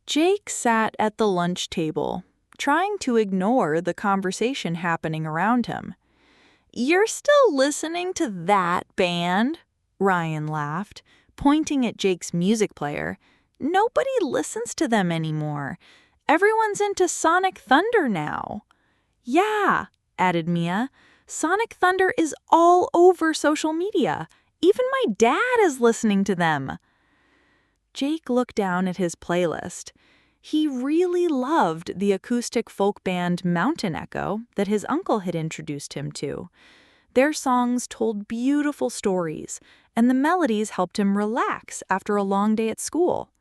Jake sat at the lunch table, trying to ignore the conversation happening around him. "You're still listening to that band?" Ryan laughed, pointing at Jake's music player. "Nobody listens to them anymore. Everyone's into Sonic Thunder now." "Yeah," added Mia. "Sonic Thunder is all over social media. Even my dad is listening to them." Jake looked down at his playlist. He really loved the acoustic folk band Mountain Echo that his uncle had introduced him to. Their songs told beautiful stories, and the melodies helped him relax after a long day at school.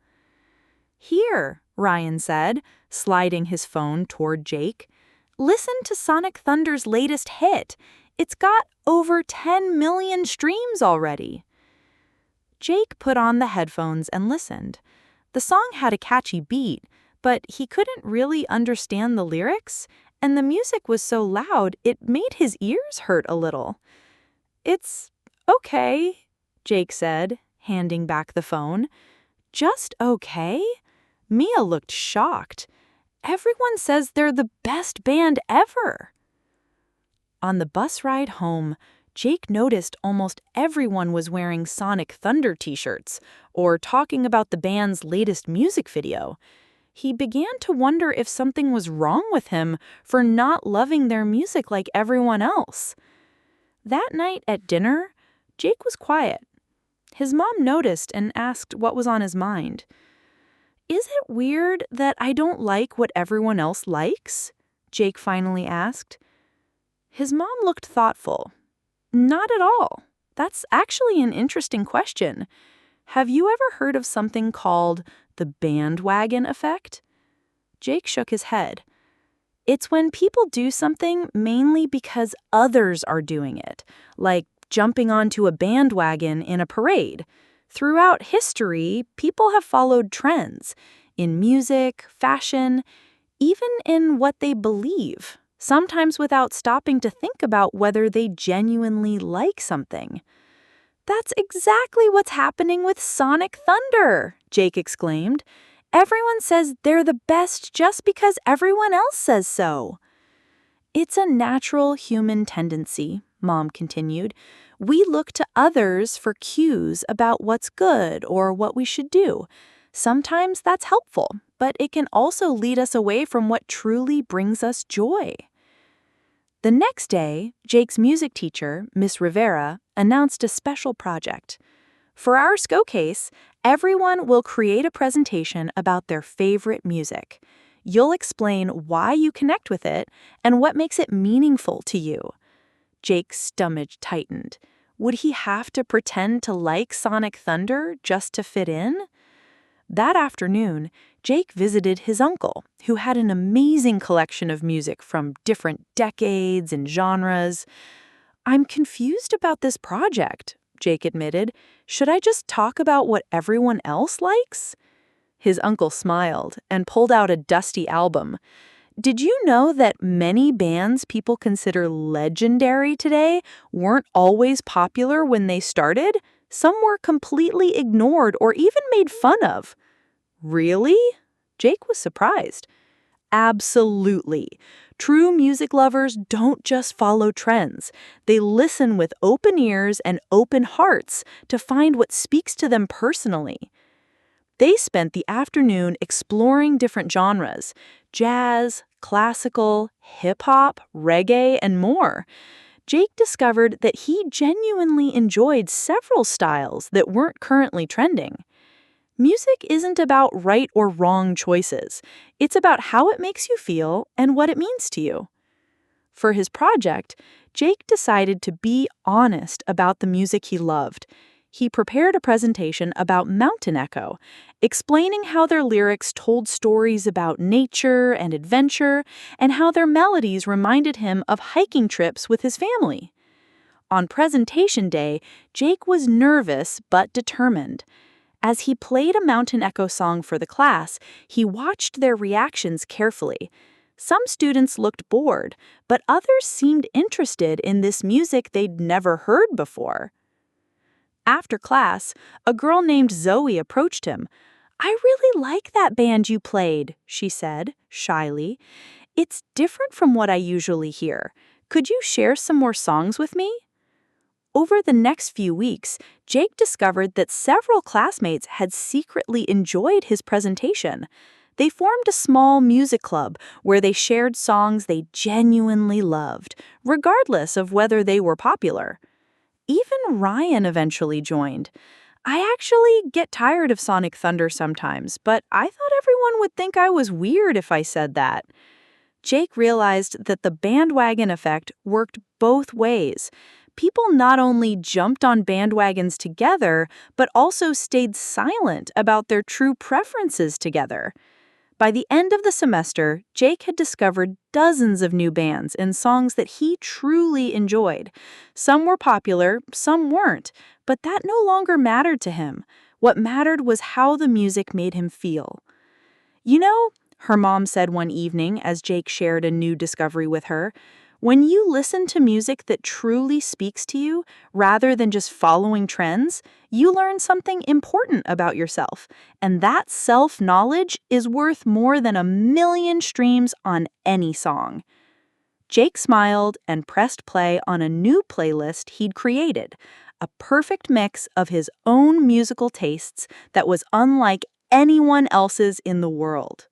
"Here," Ryan said, sliding his phone toward Jake. "Listen to Sonic Thunder's latest hit. It's got over 10 million streams already." Jake put on the headphones and listened. The song had a catchy beat, but he couldn't really understand the lyrics, and the music was so loud it made his ears hurt a little. "It's okay," Jake said, handing back the phone. "Just okay?" Mia looked shocked. "Everyone says they're the best band ever." On the bus ride home, Jake noticed almost everyone was wearing Sonic Thunder t-shirts or talking about the band's latest music video. He began to wonder if something was wrong with him for not loving their music like everyone else. That night at dinner, Jake was quiet. His mom noticed and asked what was on his mind. "Is it weird that I don't like what everyone else likes?" Jake finally asked. His mom looked thoughtful. "Not at all. That's actually an interesting question. Have you ever heard of something called the bandwagon effect?" Jake shook his head. "It's when people do something mainly because others are doing it, like jumping onto a bandwagon in a parade. Throughout history, people have followed trends in music, fashion, even in what they believe, sometimes without stopping to think about whether they genuinely like something." "That's exactly what's happening with Sonic Thunder," Jake exclaimed. "Everyone says they're the best just because everyone else says so." "It's a natural human tendency," Mom continued. "We look to others for cues about what's good or what we should do. Sometimes that's helpful, but it can also lead us away from what truly brings us joy." The next day, Jake's music teacher, Miss Rivera, announced a special project. "For our showcase, everyone will create a presentation about their favorite music. You'll explain why you connect with it and what makes it meaningful to you." Jake's stomach tightened. Would he have to pretend to like Sonic Thunder just to fit in? That afternoon, Jake visited his uncle, who had an amazing collection of music from different decades and genres. "I'm confused about this project," Jake admitted. "Should I just talk about what everyone else likes?" His uncle smiled and pulled out a dusty album. "Did you know that many bands people consider legendary today weren't always popular when they started? Some were completely ignored or even made fun of." "Really?" Jake was surprised. "Absolutely. True music lovers don't just follow trends. They listen with open ears and open hearts to find what speaks to them personally." They spent the afternoon exploring different genres: jazz, classical, hip-hop, reggae, and more. Jake discovered that he genuinely enjoyed several styles that weren't currently trending. Music isn't about right or wrong choices. It's about how it makes you feel and what it means to you. For his project, Jake decided to be honest about the music he loved. He prepared a presentation about Mountain Echo, explaining how their lyrics told stories about nature and adventure, and how their melodies reminded him of hiking trips with his family. On presentation day, Jake was nervous but determined. As he played a Mountain Echo song for the class, he watched their reactions carefully. Some students looked bored, but others seemed interested in this music they'd never heard before. After class, a girl named Zoe approached him. I really like that band you played, she said, shyly. It's different from what I usually hear. Could you share some more songs with me? Over the next few weeks, Jake discovered that several classmates had secretly enjoyed his presentation. They formed a small music club where they shared songs they genuinely loved, regardless of whether they were popular. Even Ryan eventually joined. I actually get tired of Sonic Thunder sometimes, but I thought everyone would think I was weird if I said that. Jake realized that the bandwagon effect worked both ways. People not only jumped on bandwagons together, but also stayed silent about their true preferences together. By the end of the semester, Jake had discovered dozens of new bands and songs that he truly enjoyed. Some were popular, some weren't, but that no longer mattered to him. What mattered was how the music made him feel. You know, her mom said one evening as Jake shared a new discovery with her, when you listen to music that truly speaks to you, rather than just following trends, you learn something important about yourself. And that self-knowledge is worth more than 1,000,000 streams on any song. Jake smiled and pressed play on a new playlist he'd created, a perfect mix of his own musical tastes that was unlike anyone else's in the world.